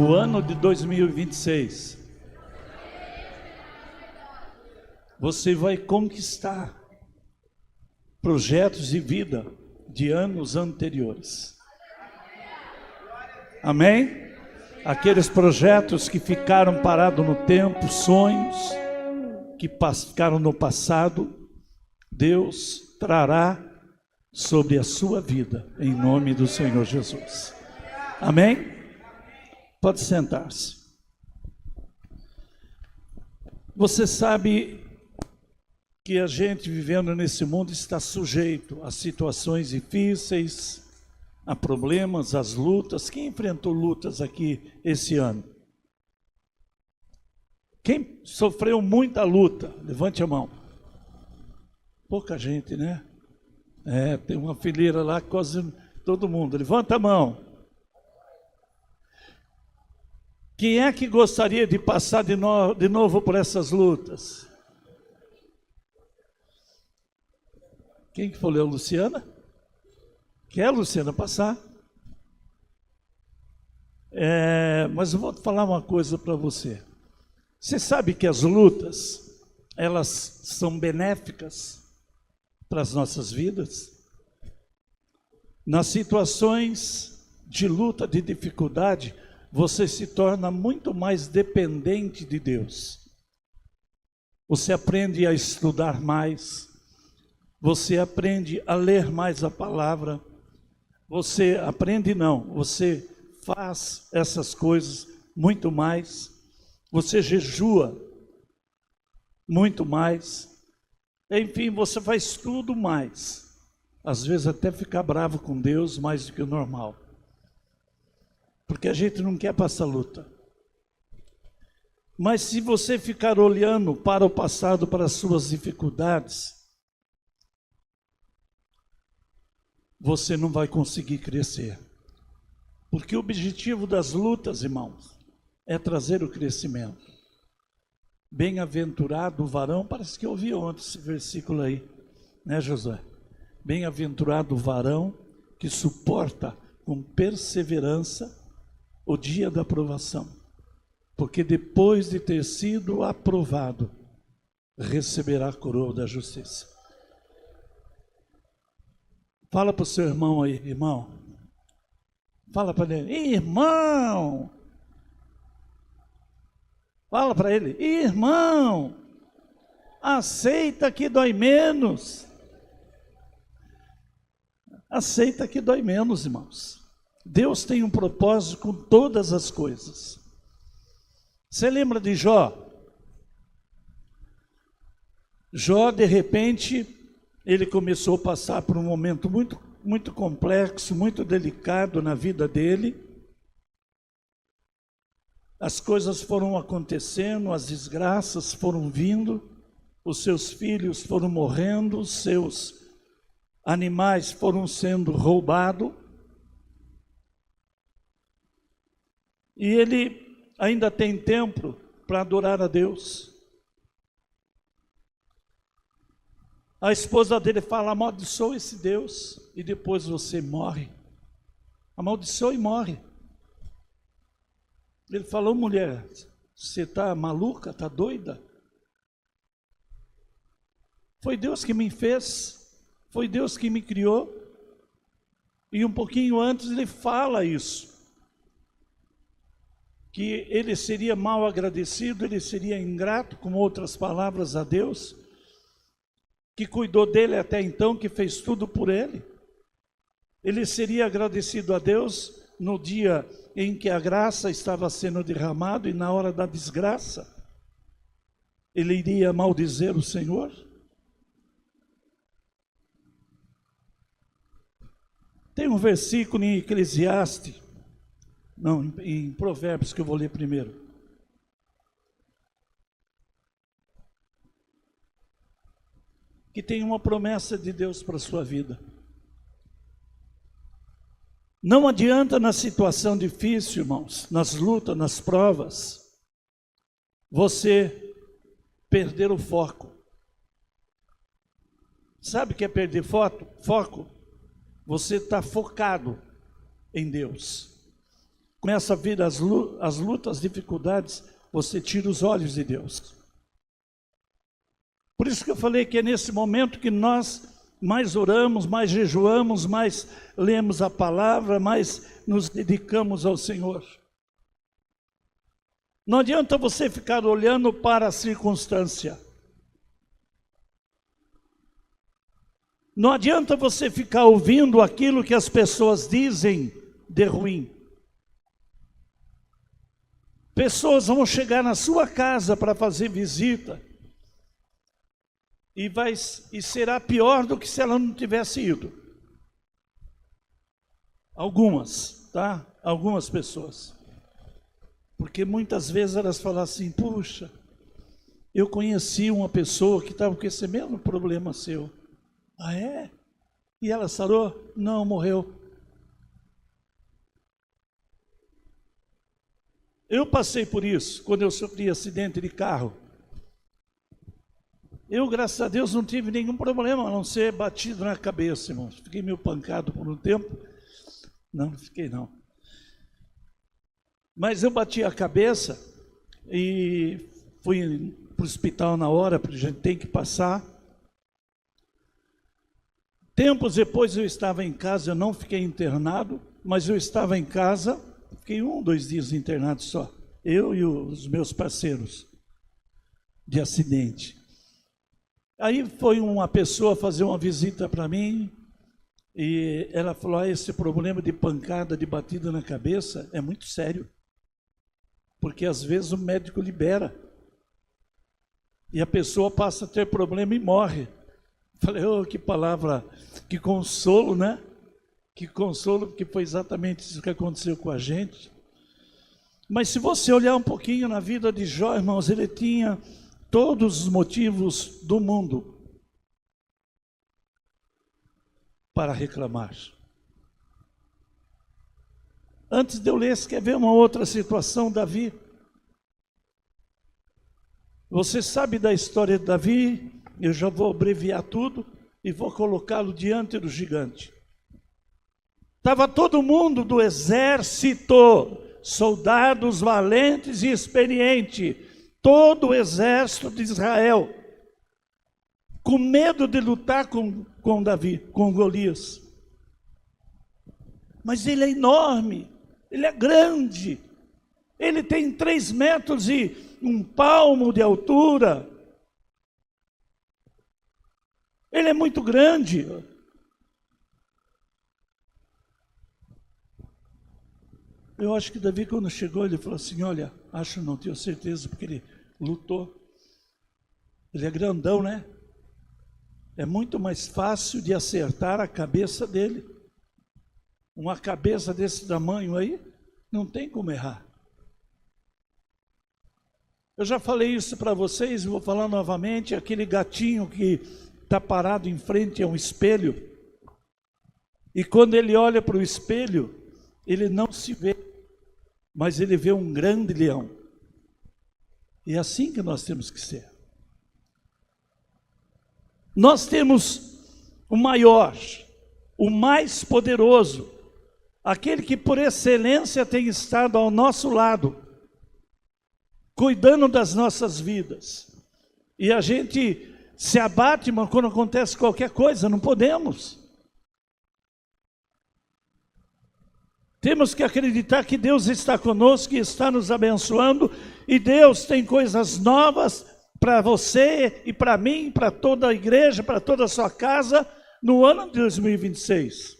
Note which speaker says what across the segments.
Speaker 1: no ano de 2026, você vai conquistar projetos de vida de anos anteriores. Amém? Aqueles projetos que ficaram parados no tempo, sonhos que ficaram no passado, Deus trará sobre a sua vida, em nome do Senhor Jesus. Amém? Pode sentar-se. Você sabe que a gente vivendo nesse mundo está sujeito a situações difíceis, a problemas, às lutas. Quem enfrentou lutas aqui esse ano? Quem sofreu muita luta? Levante a mão. Pouca gente, né? Tem uma fileira lá, quase todo mundo. Levanta a mão. Quem é que gostaria de passar de novo por essas lutas? Quem que falou? A Luciana? Quer a Luciana passar? Mas eu vou falar uma coisa para você. Você sabe que as lutas, elas são benéficas para as nossas vidas? Nas situações de luta, de dificuldade, você se torna muito mais dependente de Deus. Você aprende a estudar mais, você aprende a ler mais a palavra, você faz essas coisas muito mais, você jejua muito mais, enfim, você faz tudo mais, às vezes até ficar bravo com Deus mais do que o normal, porque a gente não quer passar luta. Mas se você ficar olhando para o passado, para as suas dificuldades, você não vai conseguir crescer. Porque o objetivo das lutas, irmãos, é trazer o crescimento. Bem-aventurado o varão, parece que eu ouvi ontem esse versículo aí, né, Josué? Bem-aventurado o varão que suporta com perseverança o dia da aprovação, porque depois de ter sido aprovado, receberá a coroa da justiça. Fala para o seu irmão aí, irmão. Fala para ele, irmão. Fala para ele, irmão. Aceita que dói menos. Aceita que dói menos, irmãos. Deus tem um propósito com todas as coisas. Você lembra de Jó? Jó, de repente, ele começou a passar por um momento muito complexo, muito delicado na vida dele. As coisas foram acontecendo, as desgraças foram vindo, os seus filhos foram morrendo, os seus animais foram sendo roubados. E ele ainda tem tempo para adorar a Deus. A esposa dele fala, amaldiçoa esse Deus, e depois você morre. Amaldiçoa e morre. Ele falou, mulher, você está maluca, está doida? Foi Deus que me fez, foi Deus que me criou. E um pouquinho antes ele fala isso, que ele seria mal agradecido, ele seria ingrato, com outras palavras, a Deus, que cuidou dele até então, que fez tudo por ele. Ele seria agradecido a Deus no dia em que a graça estava sendo derramada e na hora da desgraça. Ele iria maldizer o Senhor? Tem um versículo em Eclesiastes, não, em Provérbios, que eu vou ler primeiro. Que tem uma promessa de Deus para a sua vida. Não adianta na situação difícil, irmãos, nas lutas, nas provas, você perder o foco. Sabe o que é perder foco? Você está focado em Deus. começa a vir as lutas, as dificuldades, você tira os olhos de Deus. Por isso que eu falei que é nesse momento que nós mais oramos, mais jejuamos, mais lemos a palavra, mais nos dedicamos ao Senhor. Não adianta você ficar olhando para a circunstância. Não adianta você ficar ouvindo aquilo que as pessoas dizem de ruim. Pessoas vão chegar na sua casa para fazer visita e será pior do que se ela não tivesse ido. Algumas, tá? Algumas pessoas. Porque muitas vezes elas falam assim, puxa, eu conheci uma pessoa que estava com esse mesmo problema seu. Ah, é? E ela sarou? Não, morreu. Eu passei por isso, quando eu sofri acidente de carro. Eu, graças a Deus, não tive nenhum problema, a não ser batido na cabeça, irmãos. Fiquei meio pancado por um tempo. Não fiquei não. Mas eu bati a cabeça e fui para o hospital na hora, porque a gente tem que passar. Tempos depois eu estava em casa, eu não fiquei internado, mas eu estava em casa, fiquei 1 ou 2 dias internado só. Eu e os meus parceiros de acidente. Aí foi uma pessoa fazer uma visita para mim e ela falou, esse problema de pancada, de batida na cabeça é muito sério. Porque às vezes o médico libera e a pessoa passa a ter problema e morre. Falei, oh, que palavra, que consolo, né? Que consolo, porque foi exatamente isso que aconteceu com a gente. Mas se você olhar um pouquinho na vida de Jó, irmãos, ele tinha todos os motivos do mundo para reclamar. Antes de eu ler, você quer ver uma outra situação, Davi? Você sabe da história de Davi? Eu já vou abreviar tudo e vou colocá-lo diante do gigante. Estava todo mundo do exército, soldados valentes e experientes, todo o exército de Israel, com medo de lutar com Davi, com Golias. Mas ele é enorme, ele é grande, ele tem 3 metros e 1 palmo de altura. Ele é muito grande. Eu acho que Davi, quando chegou, ele falou assim, olha, acho não, tenho certeza, porque ele lutou. Ele é grandão, né? É muito mais fácil de acertar a cabeça dele. Uma cabeça desse tamanho aí, não tem como errar. Eu já falei isso para vocês, vou falar novamente, aquele gatinho que está parado em frente a um espelho, e quando ele olha para o espelho, ele não se vê, mas ele vê um grande leão. E é assim que nós temos que ser. Nós temos o maior, o mais poderoso, aquele que por excelência tem estado ao nosso lado, cuidando das nossas vidas. E a gente se abate, mas quando acontece qualquer coisa, não podemos. Temos que acreditar que Deus está conosco, que está nos abençoando, e Deus tem coisas novas para você e para mim, para toda a igreja, para toda a sua casa, no ano de 2026.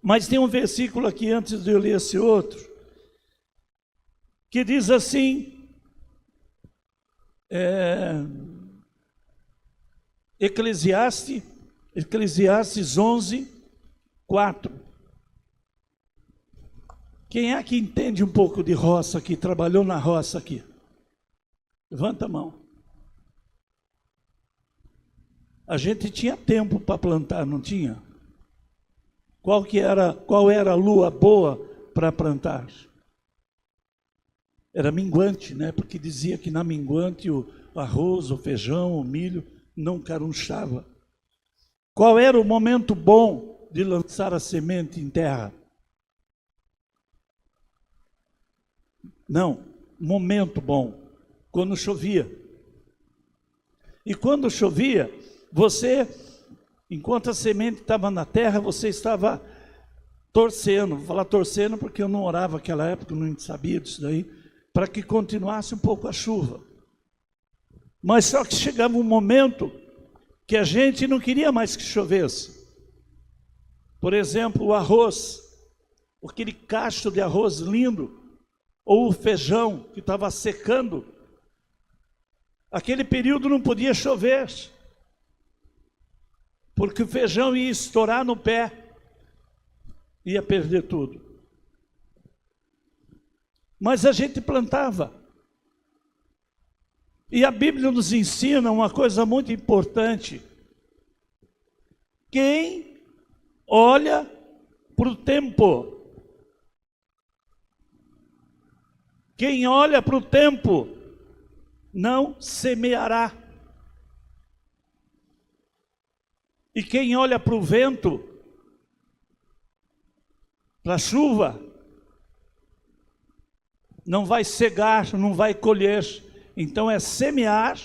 Speaker 1: Mas tem um versículo aqui, antes de eu ler esse outro, que diz assim, Eclesiastes 11, 4. Quem é que entende um pouco de roça aqui, trabalhou na roça aqui? Levanta a mão. A gente tinha tempo para plantar, não tinha? Qual era a lua boa para plantar? Era minguante, né? Porque dizia que na minguante o arroz, o feijão, o milho não carunchava. Qual era o momento bom? de lançar a semente em terra. Não, momento bom, quando chovia. E quando chovia, você, enquanto a semente estava na terra, você estava torcendo. Vou falar torcendo porque eu não orava naquela época, eu não sabia disso daí, para que continuasse um pouco a chuva. Mas só que chegava um momento que a gente não queria mais que chovesse. Por exemplo, o arroz, aquele cacho de arroz lindo, ou o feijão que estava secando, aquele período não podia chover, porque o feijão ia estourar no pé, ia perder tudo. Mas a gente plantava. E a Bíblia nos ensina uma coisa muito importante. Quem olha para o tempo, quem olha para o tempo, não semeará. E quem olha para o vento, para a chuva, não vai cegar, não vai colher. Então é semear,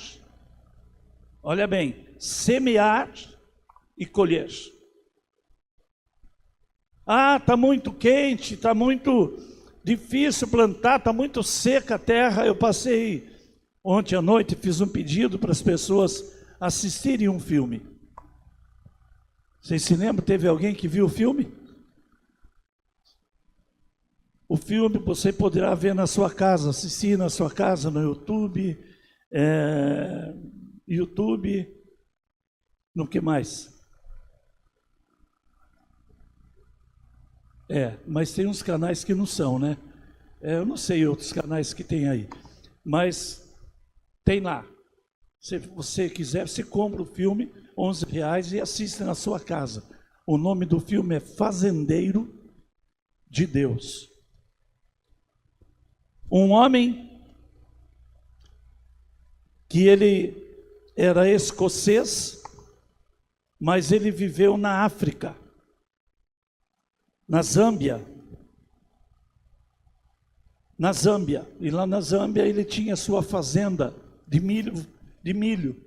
Speaker 1: olha bem, semear e colher. Ah, está muito quente, está muito difícil plantar, está muito seca a terra. Eu passei ontem à noite, fiz um pedido para as pessoas assistirem um filme. Vocês se lembram? Teve alguém que viu o filme? O filme você poderá ver na sua casa, assistir na sua casa, no YouTube, no que mais? Mas tem uns canais que não são, né? Eu não sei outros canais que tem aí, mas tem lá. Se você quiser, você compra o filme, R$11 e assiste na sua casa. O nome do filme é Fazendeiro de Deus. Um homem que ele era escocês, mas ele viveu na África, na Zâmbia. E lá na Zâmbia ele tinha sua fazenda de milho.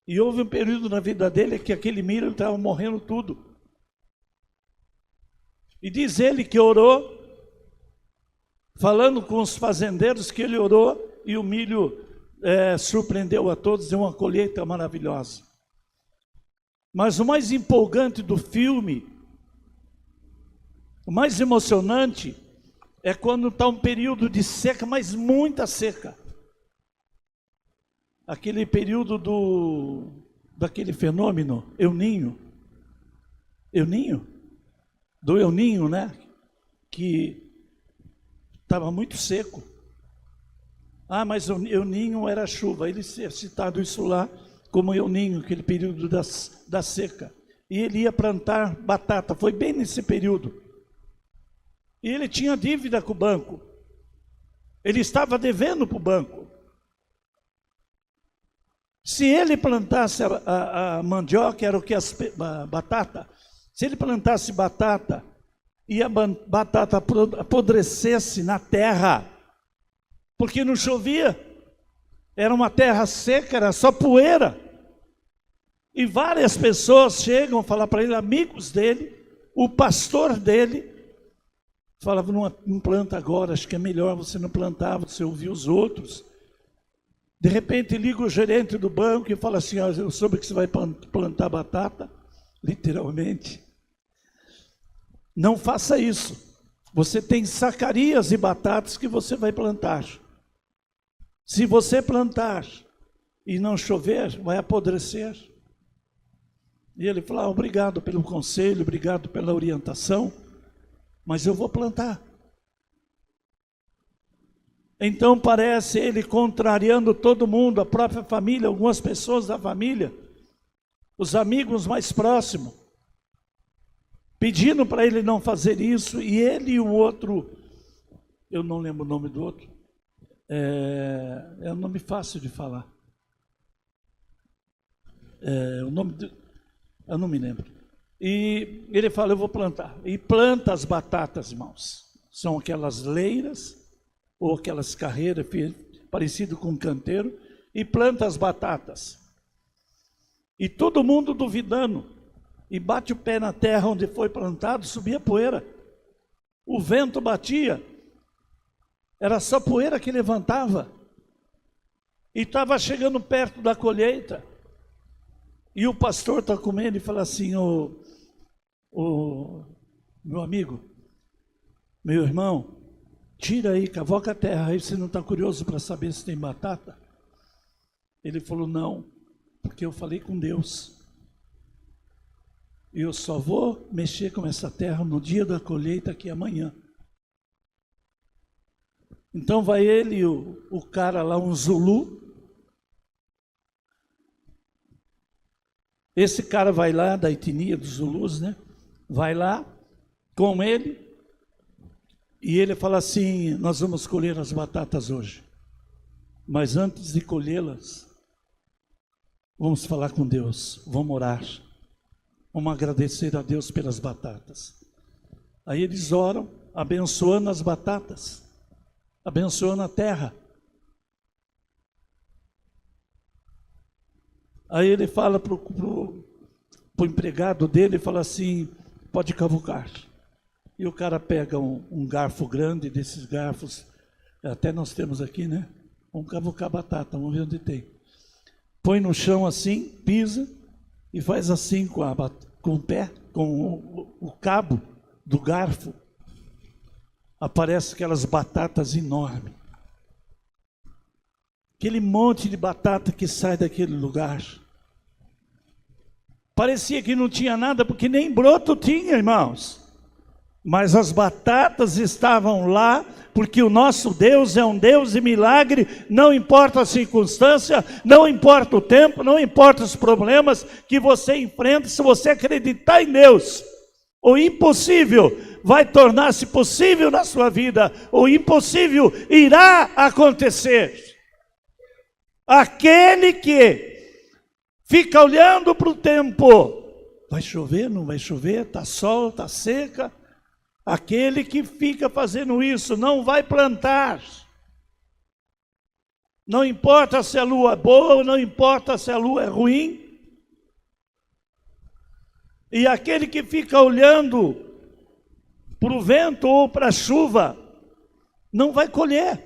Speaker 1: E houve um período na vida dele que aquele milho estava morrendo tudo. E diz ele que orou, falando com os fazendeiros, que ele orou e o milho surpreendeu a todos, deu uma colheita maravilhosa. Mas o mais empolgante do filme, o mais emocionante, é quando está um período de seca, mas muita seca. Aquele período daquele fenômeno, El Niño, né? Que estava muito seco. Ah, mas o El Niño era chuva. Ele é citado isso lá como El Niño, aquele período da seca. E ele ia plantar batata, foi bem nesse período. E ele tinha dívida com o banco. Ele estava devendo para o banco. Se ele plantasse a mandioca, era o que? A batata. Se ele plantasse batata e a batata apodrecesse na terra, porque não chovia, era uma terra seca, era só poeira. E várias pessoas chegam a falar para ele, amigos dele, o pastor dele, falava, não planta agora, acho que é melhor você não plantar, você ouvir os outros. De repente liga o gerente do banco e fala assim, eu soube que você vai plantar batata, literalmente. Não faça isso. Você tem sacarias e batatas que você vai plantar. Se você plantar e não chover, vai apodrecer. E ele falou, obrigado pelo conselho, obrigado pela orientação, mas eu vou plantar. Então parece ele contrariando todo mundo, a própria família, algumas pessoas da família, os amigos mais próximos, pedindo para ele não fazer isso, e ele e o outro, eu não lembro o nome do outro, é um nome fácil de falar, o nome eu não me lembro, E ele fala, eu vou plantar. E planta as batatas, irmãos. São aquelas leiras, ou aquelas carreiras, parecido com um canteiro, e planta as batatas. E todo mundo duvidando, e bate o pé na terra onde foi plantado, subia poeira. O vento batia, era só poeira que levantava. E estava chegando perto da colheita. E o pastor está comendo e fala assim, meu amigo, meu irmão, tira aí, cavoca a terra, aí você não está curioso para saber se tem batata? Ele falou, não, porque eu falei com Deus. E eu só vou mexer com essa terra no dia da colheita, que é amanhã. Então vai ele e o cara lá, um Zulu. Esse cara vai lá, da etnia dos Zulus, né? Vai lá com ele. E ele fala assim, nós vamos colher as batatas hoje. Mas antes de colhê-las, vamos falar com Deus, vamos orar. Vamos agradecer a Deus pelas batatas. Aí eles oram, abençoando as batatas, abençoando a terra. Aí ele fala para o empregado dele, fala assim, pode cavucar. E o cara pega um garfo grande, desses garfos, até nós temos aqui, né? Vamos cavucar batata, vamos ver onde tem. Põe no chão assim, pisa, e faz assim com o pé, com o cabo do garfo. Aparece aquelas batatas enormes. Aquele monte de batata que sai daquele lugar. Parecia que não tinha nada, porque nem broto tinha, irmãos. Mas as batatas estavam lá, porque o nosso Deus é um Deus de milagre, não importa a circunstância, não importa o tempo, não importa os problemas que você enfrenta, se você acreditar em Deus, o impossível vai tornar-se possível na sua vida, o impossível irá acontecer. Aquele que fica olhando para o tempo, vai chover, não vai chover, está sol, está seca. Aquele que fica fazendo isso não vai plantar. Não importa se a lua é boa, não importa se a lua é ruim. E aquele que fica olhando para o vento ou para a chuva, não vai colher.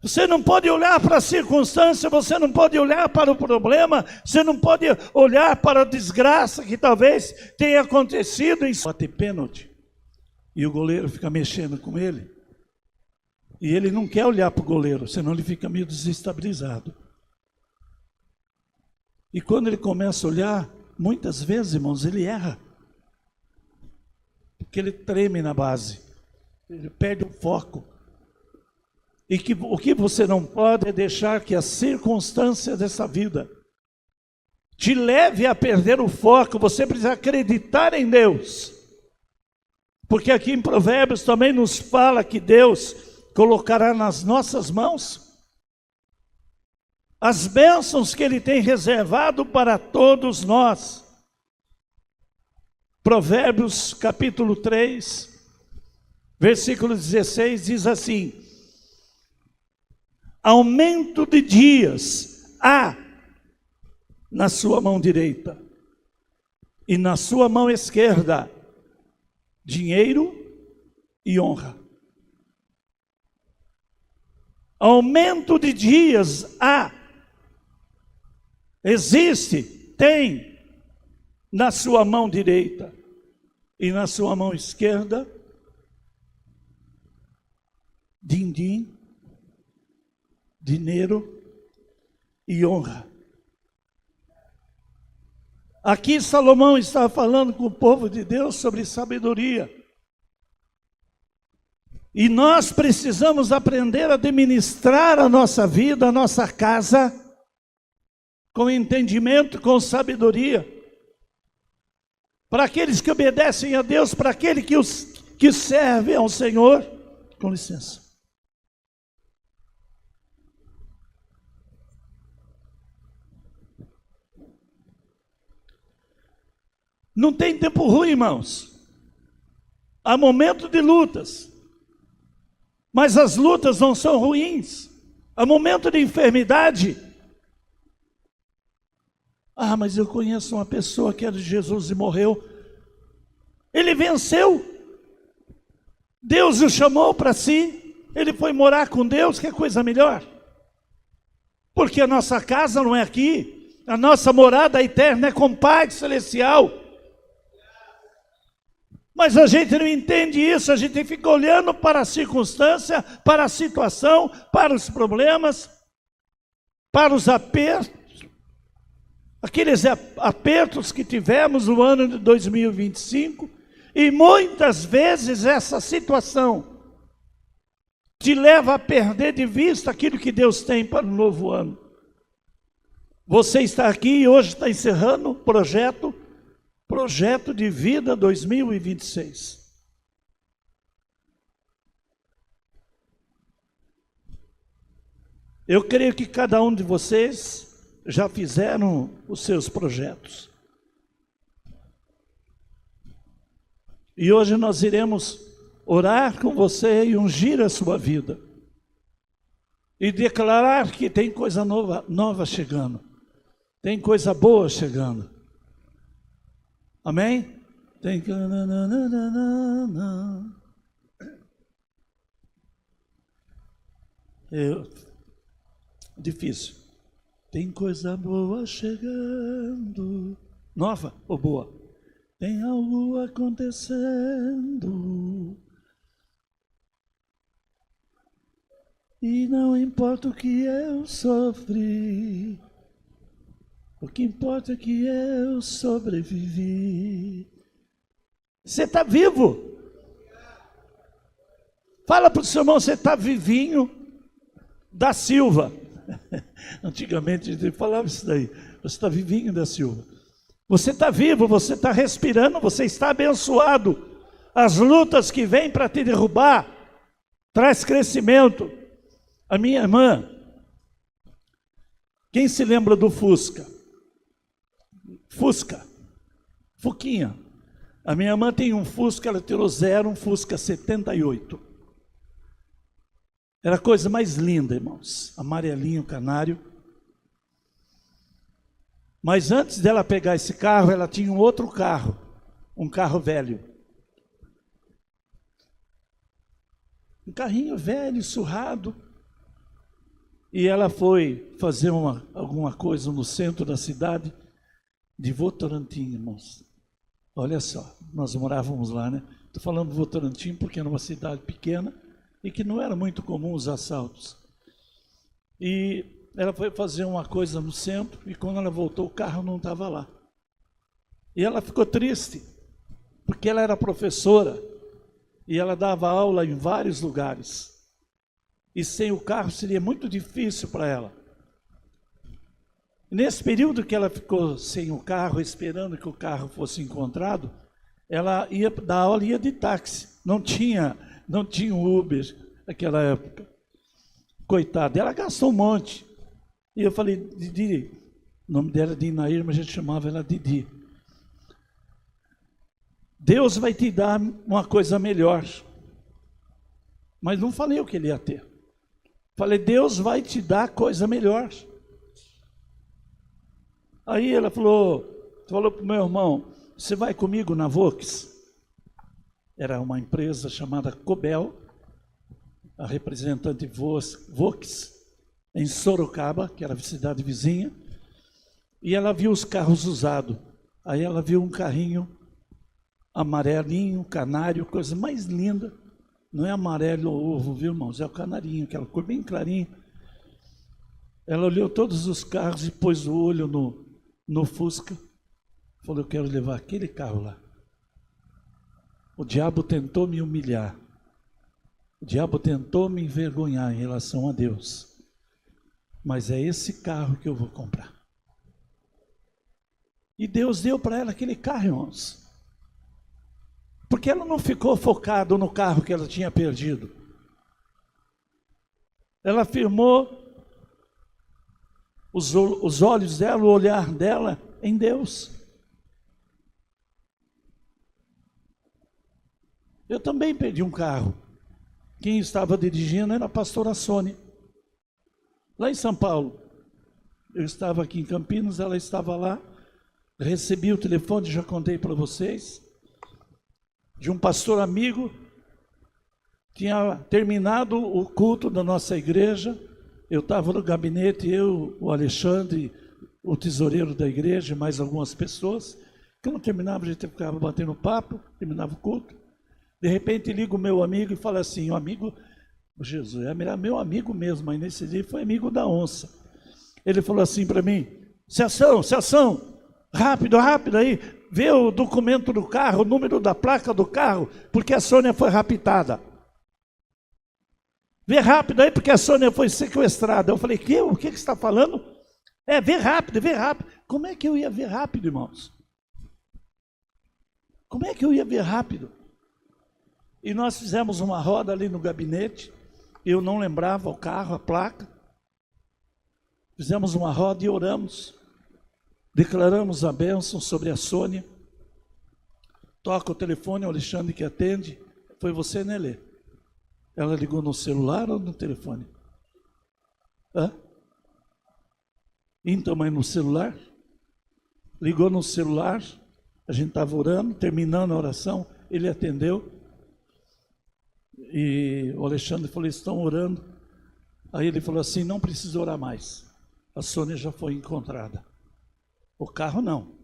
Speaker 1: Você não pode olhar para a circunstância, você não pode olhar para o problema, você não pode olhar para a desgraça que talvez tenha acontecido em bater pênalti. E o goleiro fica mexendo com ele. E ele não quer olhar para o goleiro, senão ele fica meio desestabilizado. E quando ele começa a olhar, muitas vezes, irmãos, ele erra. Porque ele treme na base, ele perde o foco. E o que você não pode é deixar que as circunstâncias dessa vida te leve a perder o foco. Você precisa acreditar em Deus. Porque aqui em Provérbios também nos fala que Deus colocará nas nossas mãos as bênçãos que Ele tem reservado para todos nós. Provérbios capítulo 3, versículo 16 diz assim: aumento de dias há na sua mão direita, e na sua mão esquerda dinheiro e honra. Aumento de dias há, existe, tem na sua mão direita e na sua mão esquerda din-din, dinheiro e honra. Aqui Salomão está falando com o povo de Deus sobre sabedoria. E nós precisamos aprender a administrar a nossa vida, a nossa casa, com entendimento, com sabedoria. Para aqueles que obedecem a Deus, para aqueles que servem ao Senhor. Com licença. Não tem tempo ruim, irmãos. Há momentos de lutas. Mas as lutas não são ruins. Há momento de enfermidade. Ah, mas eu conheço uma pessoa que era de Jesus e morreu. Ele venceu. Deus o chamou para si. Ele foi morar com Deus, que é coisa melhor. Porque a nossa casa não é aqui. A nossa morada eterna é com o Pai Celestial. Mas a gente não entende isso, a gente fica olhando para a circunstância, para a situação, para os problemas, para os apertos. Aqueles apertos que tivemos no ano de 2025, e muitas vezes essa situação te leva a perder de vista aquilo que Deus tem para o novo ano. Você está aqui e hoje está encerrando o Projeto de Vida 2026. Eu creio que cada um de vocês já fizeram os seus projetos. E hoje nós iremos orar com você e ungir a sua vida. E declarar que tem coisa nova chegando. Tem coisa boa chegando. Amém? Tem que... Difícil. Tem coisa boa chegando. Nova ou boa? Tem algo acontecendo. E não importa o que eu sofri. O que importa é que eu sobrevivi. Você está vivo? Fala para o seu irmão, você está vivinho da Silva. Antigamente a gente falava isso daí. Você está vivinho da Silva. Você está vivo, você está respirando, você está abençoado. As lutas que vêm para te derrubar, traz crescimento. A minha irmã, quem se lembra do Fusca? Fuquinha. A minha irmã tem um Fusca, ela tirou 0, um Fusca 78. Era a coisa mais linda, irmãos. Amarelinho, canário. Mas antes dela pegar esse carro, ela tinha um outro carro. Um carro velho. Um carrinho velho, surrado. E ela foi fazer alguma coisa no centro da cidade de Votorantim, irmãos. Olha só, nós morávamos lá, né? Estou falando de Votorantim porque era uma cidade pequena e que não era muito comum os assaltos. E ela foi fazer uma coisa no centro e quando ela voltou o carro não estava lá. E ela ficou triste, porque ela era professora e ela dava aula em vários lugares. E sem o carro seria muito difícil para ela. Nesse período que ela ficou sem o carro, esperando que o carro fosse encontrado, ela ia dar aula e ia de táxi. Não tinha Uber naquela época. Coitada, ela gastou um monte. E eu falei, Didi, o nome dela é Dinair, mas a gente chamava ela Didi. Deus vai te dar uma coisa melhor. Mas não falei o que ele ia ter. Falei, Deus vai te dar coisa melhor. Aí ela falou para o meu irmão, você vai comigo na Vox? Era uma empresa chamada Cobel, a representante Vox, em Sorocaba, que era a cidade vizinha, e ela viu os carros usados. Aí ela viu um carrinho amarelinho, canário, coisa mais linda. Não é amarelo ou ovo, viu, irmãos? É o canarinho, aquela cor bem clarinha. Ela olhou todos os carros e pôs o olho no Fusca. Falou, eu quero levar aquele carro lá. O diabo tentou me humilhar. O diabo tentou me envergonhar em relação a Deus. Mas é esse carro que eu vou comprar. E Deus deu para ela aquele carro, irmãos. Porque ela não ficou focada no carro que ela tinha perdido. Ela firmou os olhos dela, o olhar dela em Deus. Eu também perdi um carro. Quem estava dirigindo era a pastora Sônia, lá em São Paulo. Eu estava aqui em Campinas, ela estava lá. Recebi o telefone, já contei para vocês, de um pastor amigo. Tinha terminado o culto da nossa igreja. Eu estava no gabinete, eu, o Alexandre, o tesoureiro da igreja, mais algumas pessoas. Quando terminava, a gente ficava batendo papo, terminava o culto. De repente liga o meu amigo e fala assim, o amigo, Jesus, era meu amigo mesmo, mas nesse dia foi amigo da onça. Ele falou assim para mim, Celção, rápido aí, vê o documento do carro, o número da placa do carro, porque a Sônia foi raptada. Vê rápido aí, porque a Sônia foi sequestrada. Eu falei, o que você está falando? Vê rápido. Como é que eu ia ver rápido, irmãos? Como é que eu ia ver rápido? E nós fizemos uma roda ali no gabinete, eu não lembrava o carro, a placa. Fizemos uma roda e oramos. Declaramos a bênção sobre a Sônia. Toca o telefone, o Alexandre que atende. Foi você, né, Lê? Ela ligou no celular ou no telefone? Então, mas no celular? Ligou no celular, a gente estava orando, terminando a oração, ele atendeu. E o Alexandre falou, estão orando. Aí ele falou assim, não precisa orar mais. A Sônia já foi encontrada. O carro não.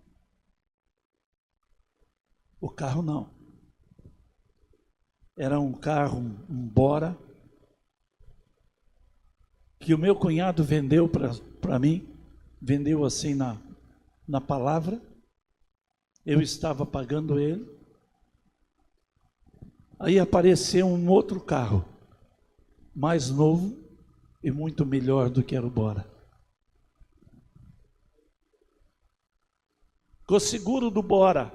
Speaker 1: O carro não. Era um carro, um Bora, que o meu cunhado vendeu para mim, vendeu assim na palavra. Eu estava pagando ele. Aí apareceu um outro carro, mais novo e muito melhor do que era o Bora. Com o seguro do Bora,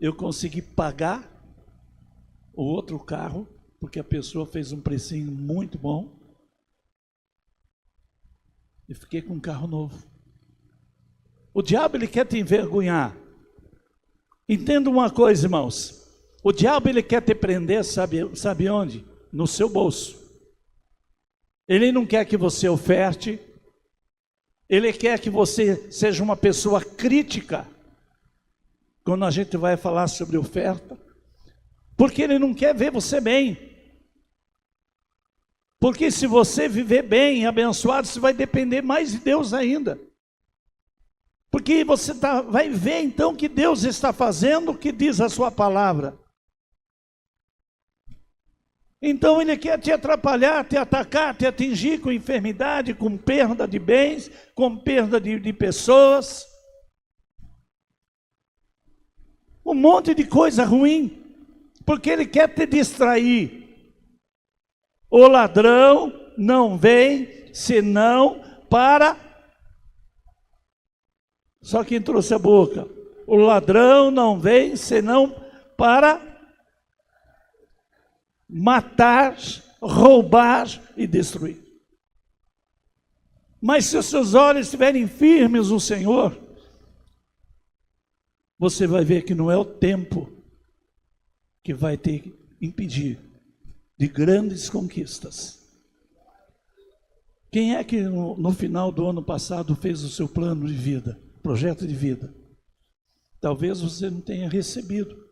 Speaker 1: eu consegui pagar o outro carro, porque a pessoa fez um precinho muito bom. E fiquei com um carro novo. O diabo, ele quer te envergonhar. Entenda uma coisa, irmãos. O diabo, ele quer te prender, sabe onde? No seu bolso. Ele não quer que você oferte. Ele quer que você seja uma pessoa crítica. Quando a gente vai falar sobre oferta. Porque ele não quer ver você bem. Porque se você viver bem, abençoado, você vai depender mais de Deus ainda. Porque você vai ver então que Deus está fazendo o que diz a sua palavra. Então ele quer te atrapalhar, te atacar, te atingir com enfermidade, com perda de bens, com perda de pessoas. Um monte de coisa ruim. Porque ele quer te distrair. O ladrão não vem senão para... Só quem trouxe a boca. O ladrão não vem senão para matar, roubar e destruir. Mas se os seus olhos estiverem firmes no Senhor, você vai ver que não é o tempo que vai te impedir de grandes conquistas. Quem é que no final do ano passado fez o seu plano de vida, projeto de vida? Talvez você não tenha recebido.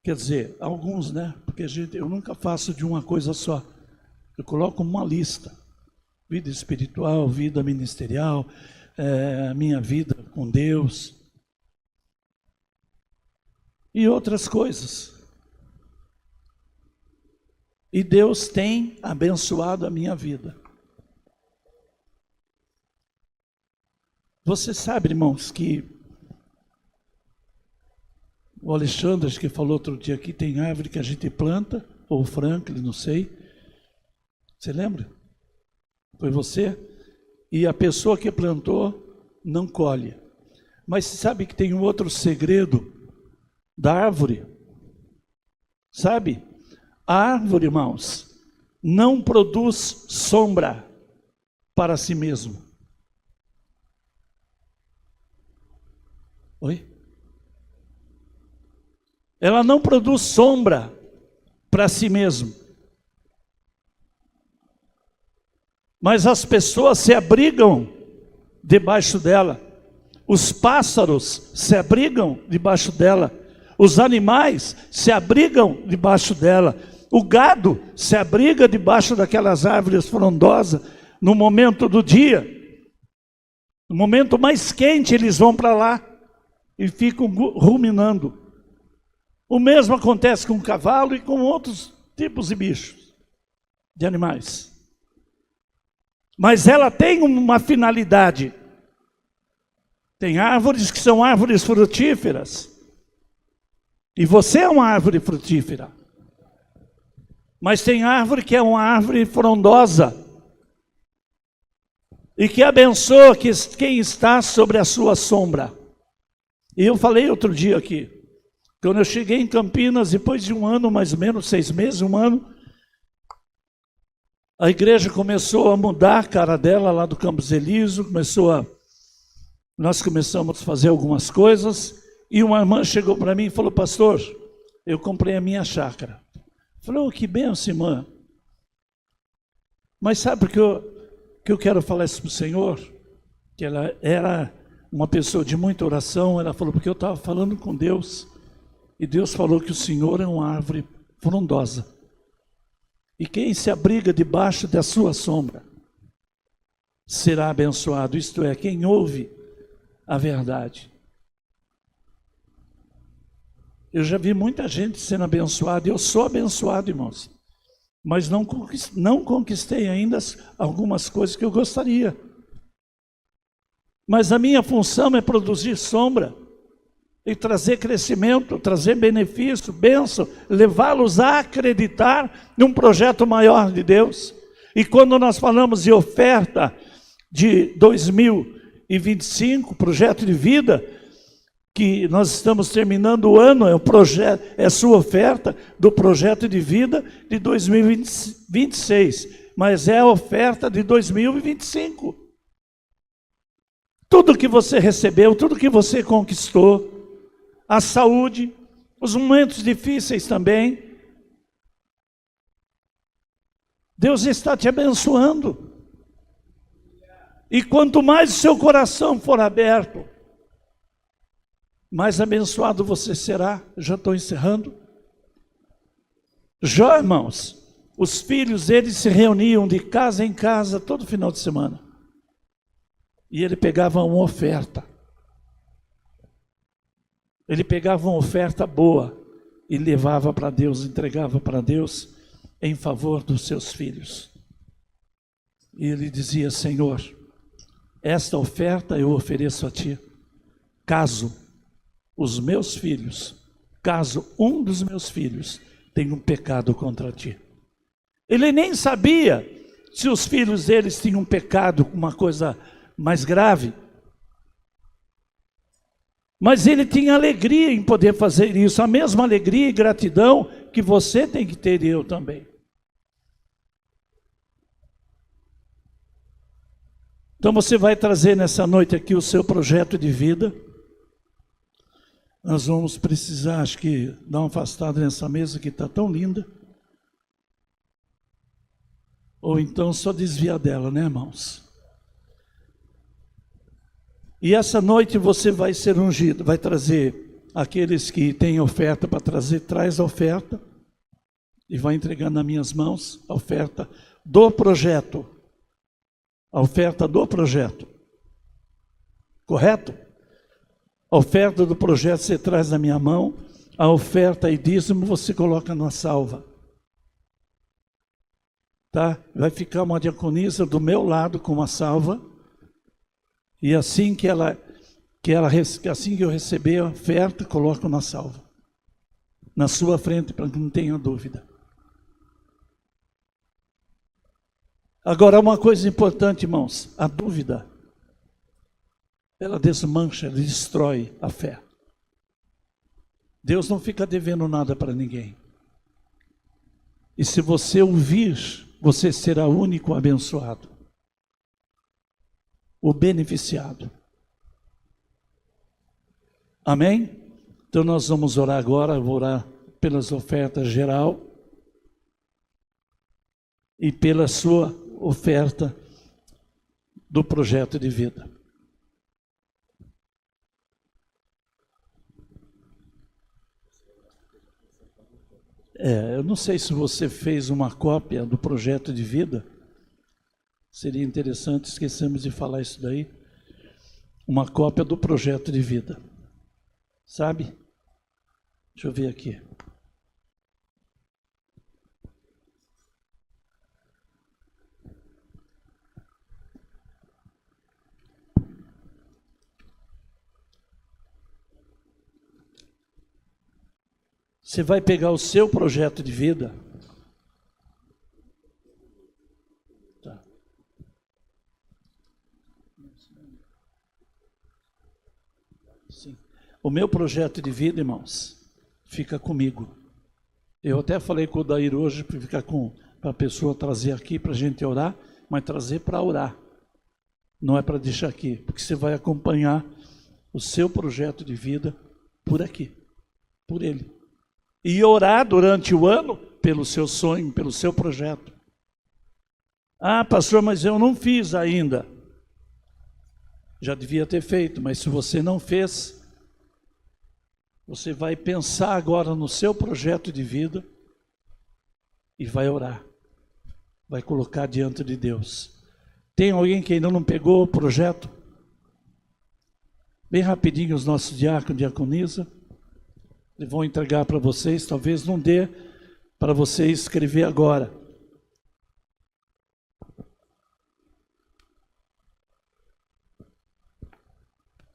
Speaker 1: Quer dizer, alguns, né? Porque eu nunca faço de uma coisa só. Eu coloco uma lista. Vida espiritual, vida ministerial, minha vida com Deus. E outras coisas. E Deus tem abençoado a minha vida. Você sabe, irmãos, que o Alexandre, que falou outro dia aqui, tem árvore que a gente planta, ou o Franklin, não sei. Você lembra? Foi você? E a pessoa que plantou não colhe. Mas você sabe que tem um outro segredo da árvore? Sabe? A árvore, irmãos, não produz sombra para si mesmo. Oi? ela não produz sombra para si mesma. Mas as pessoas se abrigam debaixo dela. Os pássaros se abrigam debaixo dela. Os animais se abrigam debaixo dela. O gado se abriga debaixo daquelas árvores frondosas no momento do dia. No momento mais quente, eles vão para lá e ficam ruminando. O mesmo acontece com o cavalo e com outros tipos de bichos, de animais. Mas ela tem uma finalidade. Tem árvores que são árvores frutíferas. E você é uma árvore frutífera. Mas tem árvore que é uma árvore frondosa. E que abençoa quem está sobre a sua sombra. E eu falei outro dia aqui. Quando eu cheguei em Campinas, depois de um ano, mais ou menos, 6 meses, um ano, a igreja começou a mudar a cara dela lá do Campos Elísio, nós começamos a fazer algumas coisas, e uma irmã chegou para mim e falou: pastor, eu comprei a minha chácara. Falei: oh, que benção, irmã. Mas sabe que eu quero falar isso para o Senhor? Que ela era uma pessoa de muita oração. Ela falou: porque eu estava falando com Deus, e Deus falou que o Senhor é uma árvore frondosa. E quem se abriga debaixo da sua sombra será abençoado. Isto é, quem ouve a verdade. Eu já vi muita gente sendo abençoada. Eu sou abençoado, irmãos. Mas não conquistei ainda algumas coisas que eu gostaria. Mas a minha função é produzir sombra. E trazer crescimento, trazer benefício, bênção, levá-los a acreditar num projeto maior de Deus. E quando nós falamos de oferta de 2025, projeto de vida, que nós estamos terminando o ano, é sua oferta do projeto de vida de 2026, mas é a oferta de 2025. Tudo que você recebeu, tudo que você conquistou, a saúde, os momentos difíceis também. Deus está te abençoando. E quanto mais o seu coração for aberto, mais abençoado você será. Já estou encerrando. Jó, irmãos, os filhos deles se reuniam de casa em casa todo final de semana. E ele pegava uma oferta. Ele pegava uma oferta boa e levava para Deus, entregava para Deus em favor dos seus filhos. E ele dizia: Senhor, esta oferta eu ofereço a Ti, caso os meus filhos, caso um dos meus filhos tenha um pecado contra Ti. Ele nem sabia se os filhos deles tinham um pecado, uma coisa mais grave. Mas ele tinha alegria em poder fazer isso, a mesma alegria e gratidão que você tem que ter, e eu também. Então você vai trazer nessa noite aqui o seu projeto de vida. Nós vamos precisar, acho que, dar uma afastada nessa mesa que está tão linda. Ou então só desviar dela, né, irmãos? E essa noite você vai ser ungido, vai trazer aqueles que têm oferta para trazer, traz a oferta e vai entregar nas minhas mãos a oferta do projeto. A oferta do projeto. Correto? A oferta do projeto você traz na minha mão, a oferta e dízimo você coloca na salva. Tá? Vai ficar uma diaconisa do meu lado com uma salva. E assim que eu receber a oferta, coloco na salva. Na sua frente, para que não tenha dúvida. Agora, uma coisa importante, irmãos. A dúvida, ela desmancha, ela destrói a fé. Deus não fica devendo nada para ninguém. E se você ouvir, você será o único abençoado. O beneficiado. Amém? Então nós vamos orar agora, eu vou orar pelas ofertas geral e pela sua oferta do projeto de vida. Eu não sei se você fez uma cópia do projeto de vida. Seria interessante, esquecemos de falar isso daí. Uma cópia do projeto de vida. Sabe? Deixa eu ver aqui. Você vai pegar o seu projeto de vida. Tá. Sim. O meu projeto de vida, irmãos, fica comigo. Eu até falei com o Dair hoje para ficar para a pessoa trazer aqui para a gente orar, mas trazer para orar. Não é para deixar aqui, porque você vai acompanhar o seu projeto de vida por aqui, por ele. E orar durante o ano pelo seu sonho, pelo seu projeto. Ah, pastor, mas eu não fiz ainda. Já devia ter feito, mas se você não fez, você vai pensar agora no seu projeto de vida e vai orar. Vai colocar diante de Deus. Tem alguém que ainda não pegou o projeto? Bem rapidinho, os nossos diáconos e diaconisa. Eles vão entregar para vocês, talvez não dê para você escrever agora.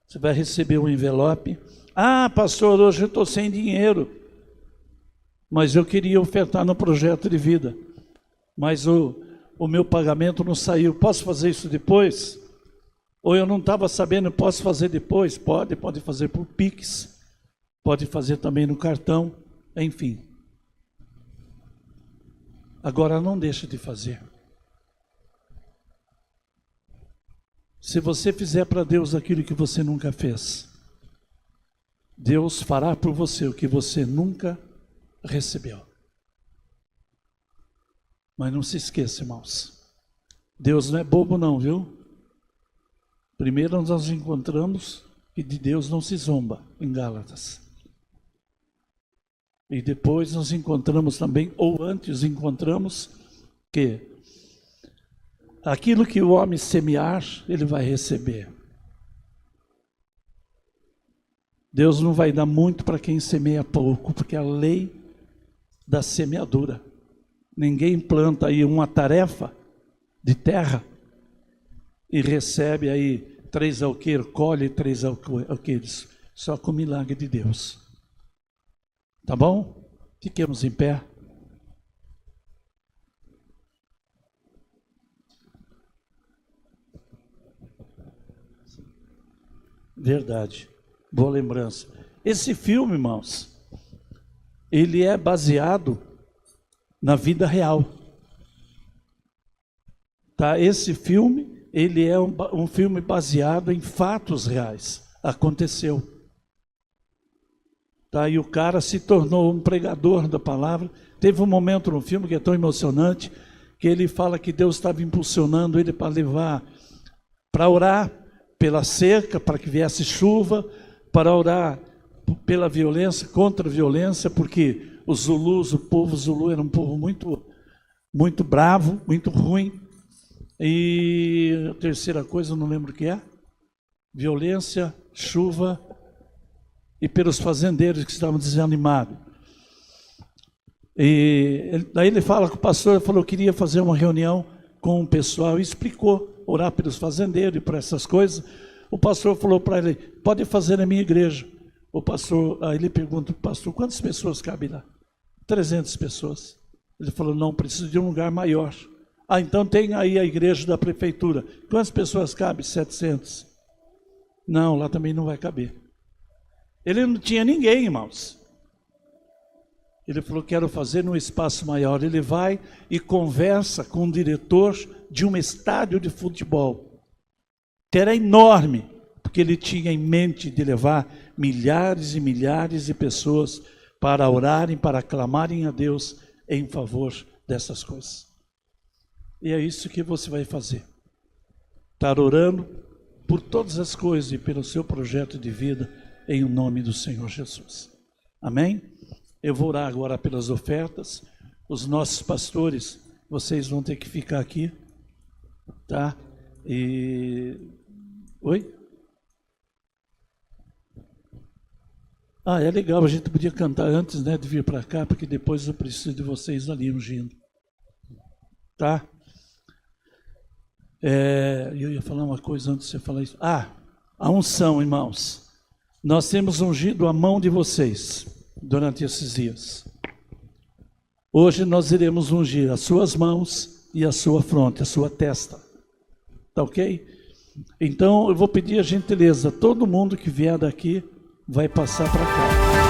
Speaker 1: Você vai receber um envelope. Ah, pastor, hoje eu estou sem dinheiro, mas eu queria ofertar no projeto de vida, mas o meu pagamento não saiu. Posso fazer isso depois? Ou eu não estava sabendo, posso fazer depois? Pode fazer por Pix. Pode fazer também no cartão, enfim. Agora não deixe de fazer. Se você fizer para Deus aquilo que você nunca fez, Deus fará por você o que você nunca recebeu. Mas não se esqueça, irmãos. Deus não é bobo não, viu? Primeiro nós encontramos que de Deus não se zomba, em Gálatas. E depois nós encontramos também, ou antes encontramos, que aquilo que o homem semear, ele vai receber. Deus não vai dar muito para quem semeia pouco, porque é a lei da semeadura. Ninguém planta aí uma tarefa de terra e recebe aí 3 alqueires, colhe 3 alqueires, só com o milagre de Deus. Tá bom? Fiquemos em pé. Verdade. Boa lembrança. Esse filme, irmãos, ele é baseado na vida real. Tá? Esse filme, ele é um filme baseado em fatos reais. Aconteceu. Tá? E o cara se tornou um pregador da palavra. Teve um momento no filme que é tão emocionante, que ele fala que Deus estava impulsionando ele para levar, para orar pela seca, para que viesse chuva, para orar pela violência, contra a violência, porque os Zulus, o povo Zulu era um povo muito bravo, muito ruim. E a terceira coisa, eu não lembro o que é, violência, chuva, e pelos fazendeiros que estavam desanimados. E daí ele fala com o pastor, falou que queria fazer uma reunião com o pessoal, e explicou, orar pelos fazendeiros e por essas coisas. O pastor falou para ele, pode fazer na minha igreja. O pastor, aí ele pergunta para o pastor, quantas pessoas cabem lá? 300 pessoas. Ele falou, não, preciso de um lugar maior. Ah, então tem aí a igreja da prefeitura. Quantas pessoas cabem? 700. Não, lá também não vai caber. Ele não tinha ninguém, irmãos. Ele falou, quero fazer num espaço maior. Ele vai e conversa com o diretor de um estádio de futebol, que era enorme, porque porque ele tinha em mente de levar milhares e milhares de pessoas para orarem, para clamarem a Deus em favor dessas coisas. E é isso que você vai fazer. Estar orando por todas as coisas e pelo seu projeto de vida, em nome do Senhor Jesus. Amém? Eu vou orar agora pelas ofertas. Os nossos pastores, vocês vão ter que ficar aqui, tá? Oi? É legal, a gente podia cantar antes, né, de vir para cá, porque depois eu preciso de vocês ali ungindo. Tá? Eu ia falar uma coisa antes de você falar isso. A unção, irmãos. Nós temos ungido a mão de vocês durante esses dias. Hoje nós iremos ungir as suas mãos e a sua fronte, a sua testa. Tá ok? Então eu vou pedir a gentileza, todo mundo que vier daqui vai passar para cá.